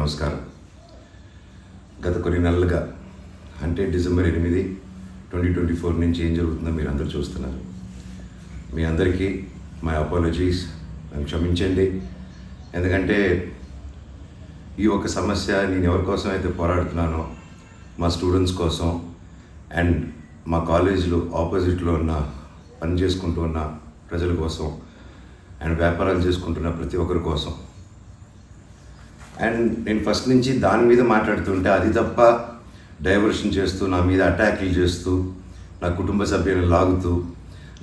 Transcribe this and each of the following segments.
నమస్కారం. గత కొన్ని నెలలుగా అంటే డిసెంబర్ 8, 2024 నుంచి ఏం జరుగుతుందో మీరు అందరూ చూస్తున్నారు. మీ అందరికీ మై అపాలజీస్, నన్ను క్షమించండి. ఎందుకంటే ఈ ఒక సమస్య నేను ఎవరి కోసం అయితే పోరాడుతున్నానో మా స్టూడెంట్స్ కోసం అండ్ మా కాలేజీలో ఆపోజిట్లో ఉన్న పని చేసుకుంటూ ఉన్న ప్రజల కోసం అండ్ వ్యాపారాలు చేసుకుంటున్న ప్రతి ఒక్కరి కోసం. అండ్ నేను ఫస్ట్ నుంచి దాని మీద మాట్లాడుతుంటే అది తప్ప డైవర్షన్ చేస్తూ నా మీద అటాక్లు చేస్తూ నా కుటుంబ సభ్యులను లాగుతూ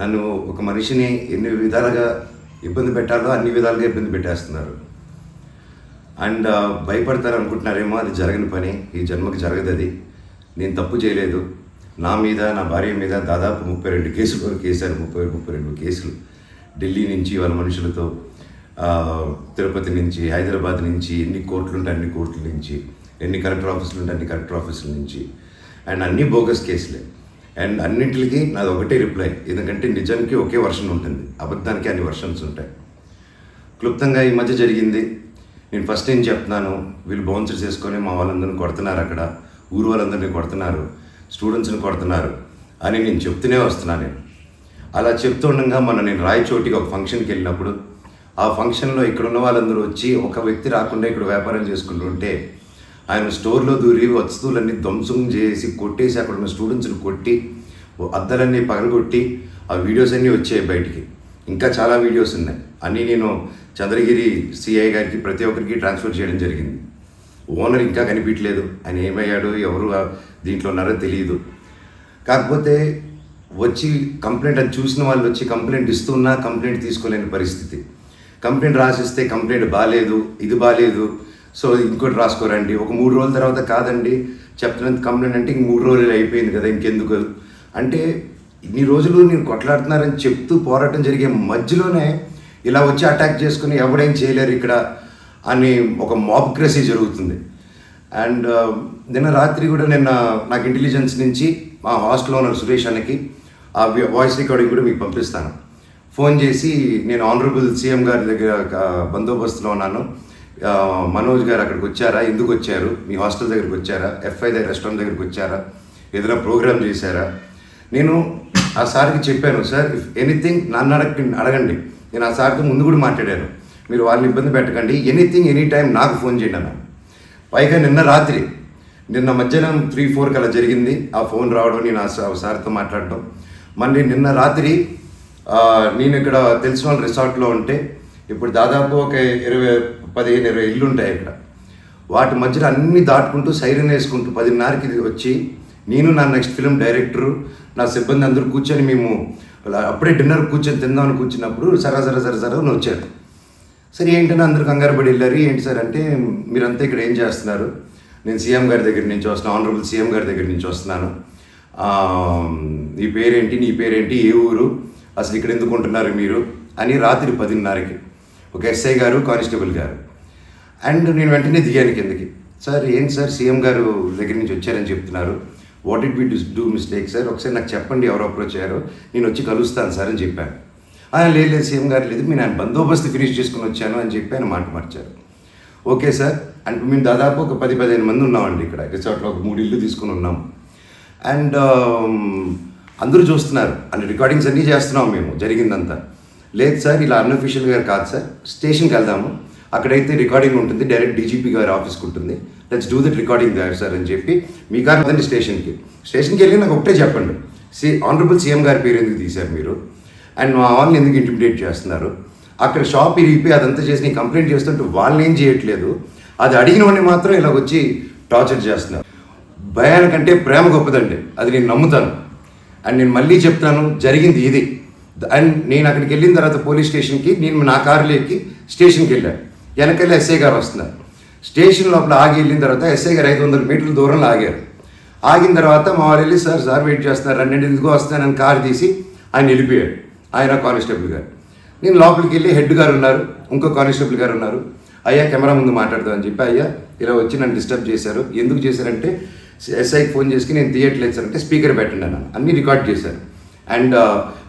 నన్ను ఒక మనిషిని ఎన్ని విధాలుగా ఇబ్బంది పెట్టాలో అన్ని విధాలుగా ఇబ్బంది పెట్టేస్తున్నారు. అండ్ భయపడతారు అనుకుంటున్నారేమో, అది జరగని పని, ఈ జన్మకి జరగదు. అది నేను తప్పు చేయలేదు. నా మీద, నా భార్య మీద దాదాపు 32 కేసుల వరకు వేశారు. 32 కేసులు ఢిల్లీ నుంచి వాళ్ళ మనుషులతో, తిరుపతి నుంచి, హైదరాబాద్ నుంచి, ఎన్ని కోర్టులు ఉంటే అన్ని కోర్టుల నుంచి, ఎన్ని కలెక్టర్ ఆఫీసులు ఉంటే అన్ని కలెక్టర్ ఆఫీసుల నుంచి, అండ్ అన్ని బోగస్ కేసులే. అండ్ అన్నింటికి నాది ఒకటే రిప్లై, ఎందుకంటే నిజానికి ఒకే వర్షన్ ఉంటుంది, అబద్ధానికి అన్ని వర్షన్స్ ఉంటాయి. క్లుప్తంగా ఈ మధ్య జరిగింది. నేను ఫస్ట్ ఏం చెప్తున్నాను, వీళ్ళు బౌన్సర్స్ చేసుకొని మా వాళ్ళందరినీ కొడుతున్నారు, అక్కడ ఊరు వాళ్ళందరినీ కొడుతున్నారు, స్టూడెంట్స్ని కొడుతున్నారు అని నేను చెప్తూనే వస్తున్నాను. నేను అలా చెప్తుండగా నేను రాయచోటికి ఒక ఫంక్షన్కి వెళ్ళినప్పుడు ఆ ఫంక్షన్లో ఇక్కడ ఉన్న వాళ్ళందరూ వచ్చి ఒక వ్యక్తి రాకుండా ఇక్కడ వ్యాపారం చేసుకుంటుంటే ఆయన స్టోర్లో దూరి వస్తువులన్నీ ధ్వంసం చేసి కొట్టేసి అక్కడ ఉన్న స్టూడెంట్స్ని కొట్టి అద్దాలన్నీ పగలగొట్టి ఆ వీడియోస్ అన్నీ వచ్చాయి బయటికి. ఇంకా చాలా వీడియోస్ ఉన్నాయి. అన్నీ నేను చంద్రగిరి సిఐ గారికి ప్రతి ఒక్కరికి ట్రాన్స్ఫర్ చేయడం జరిగింది. ఓనర్ ఇంకా కనిపించలేదు, ఆయన ఏమయ్యాడో ఎవరు దీంట్లో ఉన్నారో తెలియదు. కాకపోతే వచ్చి కంప్లైంట్ అది చూసిన వాళ్ళు వచ్చి కంప్లైంట్ ఇస్తున్నా కంప్లైంట్ తీసుకోలేని పరిస్థితి. కంప్లైంట్ రాసిస్తే కంప్లైంట్ బాగాలేదు, ఇది బాగాలేదు, సో ఇంకోటి రాసుకోరండి. ఒక 3 రోజుల తర్వాత కాదండి చెప్తున్నది కంప్లైంట్ అంటే 3 రోజులు అయిపోయింది కదా, ఇంకెందుకు అంటే ఇన్ని రోజులు నేను కొట్లాడుతున్నారని చెప్తూ పోరాటం జరిగే మధ్యలోనే ఇలా వచ్చి అటాక్ చేసుకుని ఎవడేం చేయలేరు ఇక్కడ అని ఒక మాబ్క్రసీ జరుగుతుంది. అండ్ నిన్న రాత్రి కూడా నాకు ఇంటెలిజెన్స్ నుంచి మా హాస్టల్లో ఉన్న సురేష్ అన్నకి ఆ వాయిస్ రికార్డింగ్ కూడా మీకు పంపిస్తాను. ఫోన్ చేసి నేను ఆనరబుల్ సీఎం గారి దగ్గర బందోబస్తులో ఉన్నాను, మనోజ్ గారు అక్కడికి వచ్చారా, ఎందుకు వచ్చారు, మీ హాస్టల్ దగ్గరికి వచ్చారా, ఎఫ్ఐ దగ్గర రెస్టారెంట్ దగ్గరికి వచ్చారా, ఏదైనా ప్రోగ్రామ్ చేశారా. నేను ఆ సార్కి చెప్పాను, సార్ ఇఫ్ ఎనీథింగ్ నన్ను అడగండి. నేను ఆ సార్తో ముందు కూడా మాట్లాడాను, మీరు వాళ్ళని ఇబ్బంది పెట్టకండి, ఎనీథింగ్ ఎనీ టైం నాకు ఫోన్ చేయండి అన్నాను. పైగా నిన్న మధ్యాహ్నం 3-4 అలా జరిగింది ఆ ఫోన్ రావడం, నేను ఆ సార్తో మాట్లాడటం. మళ్ళీ నిన్న రాత్రి నేను ఇక్కడ తెలిసిన వాళ్ళ రిసార్ట్లో ఉంటే, ఇప్పుడు దాదాపు ఒక 15-20 ఇళ్ళు ఉంటాయి ఇక్కడ. వాటి మధ్యలో అన్నీ దాటుకుంటూ సైరన్ వేసుకుంటూ 10:30కి వచ్చి నేను, నా నెక్స్ట్ ఫిలిం డైరెక్టరు, నా సిబ్బంది అందరూ కూర్చొని మేము అప్పుడే డిన్నర్ కూర్చొని తిందామని కూర్చున్నప్పుడు సరా అని వచ్చారు. సరే ఏంటంటే అందరూ కంగారు పడి వెళ్ళారు. ఏంటి సార్ అంటే, మీరంతా ఇక్కడ ఏం చేస్తున్నారు, నేను సీఎం గారి దగ్గర నుంచి వస్తున్నాను, ఆనరబుల్ సీఎం గారి దగ్గర నుంచి వస్తున్నాను, నీ పేరేంటి, ఏ ఊరు, అసలు ఇక్కడ ఎందుకు ఉంటున్నారు మీరు అని రాత్రి 10:30కి ఒక ఎస్ఐ గారు, కానిస్టేబుల్ గారు. అండ్ నేను వెంటనే దిగాను కిందకి. సార్ ఏంటి సార్ సీఎం గారు దగ్గర నుంచి వచ్చారని చెప్తున్నారు, what did we do mistake sir, ఒకసారి నాకు చెప్పండి ఎవరు అప్రోచ్ అయ్యారో, నేను వచ్చి కలుస్తాను సార్ అని చెప్పాను. లేదు సీఎం గారు లేదు, నేను ఆయన బందోబస్తు ఫినిష్ చేసుకుని వచ్చాను అని చెప్పి ఆయన మాట మార్చారు. ఓకే సార్ అంటే మేము దాదాపు ఒక 10-15 మంది ఉన్నామండి ఇక్కడ రిసార్ట్లో, ఒక 3 ఇళ్ళు తీసుకుని ఉన్నాం. అండ్ అందరూ చూస్తున్నారు, అన్ని రికార్డింగ్స్ అన్నీ చేస్తున్నాం మేము జరిగిందంతా. లేదు సార్ ఇలా అన్అఫీషియల్గా కాదు సార్, స్టేషన్కి వెళ్దాము, అక్కడైతే రికార్డింగ్ ఉంటుంది, డైరెక్ట్ డీజీపీ గారి ఆఫీస్కి ఉంటుంది, let's do that recording there sir అని చెప్పి మీ కారు వద్దండి స్టేషన్కి వెళ్ళి నాకు ఒకటే చెప్పండి, ఆనరబుల్ సీఎం గారి పేరు ఎందుకు తీశారు మీరు, అండ్ మా వాళ్ళని ఎందుకు ఇంటిమిడేట్ చేస్తున్నారు, అక్కడ షాప్ ఇరిగిపోయి అదంతా చేసి నేను కంప్లైంట్ చేస్తుంటే వాళ్ళని ఏం చేయట్లేదు, అది అడిగిన వాడిని మాత్రం ఇలా వచ్చి టార్చర్ చేస్తున్నారు. భయానికంటే ప్రేమ గొప్పదండి, అది నేను నమ్ముతాను. అండ్ నేను మళ్ళీ చెప్తాను, జరిగింది ఇది. అండ్ నేను అక్కడికి వెళ్ళిన తర్వాత పోలీస్ స్టేషన్కి నేను నా కారులో ఎక్కి స్టేషన్కి వెళ్ళాను. వెనకెళ్ళి ఎస్ఐ గారు వస్తున్నారు. స్టేషన్ లోపల ఆగి వెళ్ళిన తర్వాత ఎస్ఐ గారు 500 మీటర్ల దూరంలో ఆగారు. ఆగిన తర్వాత మా వాళ్ళు వెళ్ళి సార్ వెయిట్ చేస్తున్నారు, 2 ఎందుకు వస్తానని కారు తీసి ఆయన వెళ్ళిపోయాడు, ఆయన కానిస్టేబుల్ గారు. నేను లోపలికి వెళ్ళి హెడ్ గారు ఉన్నారు, ఇంకో కానిస్టేబుల్ గారు ఉన్నారు. అయ్యా కెమెరా ముందు మాట్లాడదామని చెప్పి, అయ్యా ఇలా వచ్చి నన్ను డిస్టర్బ్ చేశారు, ఎందుకు చేశారంటే ఎస్ఐకి ఫోన్ చేసి నేను తీయట్లేదు సార్ అంటే స్పీకర్ పెట్టండి అన్నాను, అన్నీ రికార్డ్ చేశారు. అండ్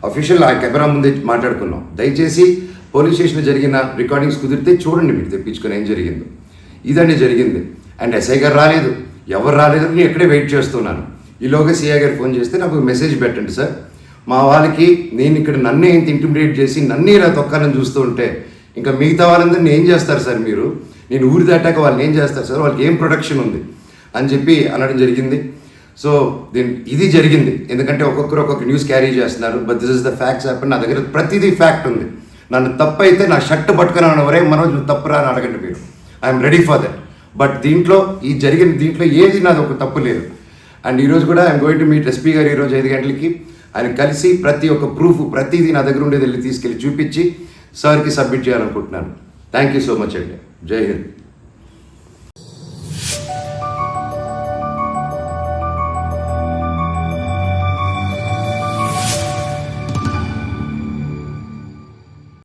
అఫీషియల్ ఆ కెమెరా ముందే మాట్లాడుకున్నాం. దయచేసి పోలీస్ స్టేషన్లో జరిగిన రికార్డింగ్స్ కుదిరితే చూడండి, మీరు తెప్పించుకొని ఏం జరిగిందో. ఇదండి జరిగింది. అండ్ ఎస్ఐ గారు రాలేదు, ఎవరు రాలేదు, నేను ఎక్కడే వెయిట్ చేస్తున్నాను. ఈలోగా సిఐ గారు ఫోన్ చేస్తే నాకు మెసేజ్ పెట్టండి సార్, మా వాళ్ళకి నేను ఇక్కడ నన్నే ఇంత ఇంటిమిడేట్ చేసి నన్నే ఇలా తొక్కాలని చూస్తూ ఉంటే ఇంకా మిగతా వాళ్ళందరినీ ఏం చేస్తారు సార్ మీరు, నేను ఊరి దాటాక వాళ్ళని ఏం చేస్తారు సార్, వాళ్ళకి ఏం ప్రొటెక్షన్ ఉంది అని చెప్పి అనడం జరిగింది. సో ఇది జరిగింది, ఎందుకంటే ఒక్కొక్కరు ఒక్కొక్క న్యూస్ క్యారీ చేస్తున్నారు. But this is the facts happen. నా దగ్గర ప్రతిదీ ఫ్యాక్ట్ ఉంది. నన్ను తప్పు అయితే నా షర్ట్ పట్టుకుని వరే మనోజ్ నువ్వు తప్పురా అని అడగండి మీరు, I'm ready for that. But దీంట్లో దీంట్లో ఏది నాది ఒక తప్పు లేదు. అండ్ ఈరోజు కూడా I'm going to meet SP గారు ఈరోజు 5 గంటలకి. ఆయన కలిసి ప్రతి ఒక్క ప్రూఫ్ ప్రతిదీ నా దగ్గర ఉండేది వెళ్ళి తీసుకెళ్ళి చూపించి సార్కి సబ్మిట్ చేయాలనుకుంటున్నాను. థ్యాంక్ యూ సో మచ్ అండి. జై హింద్.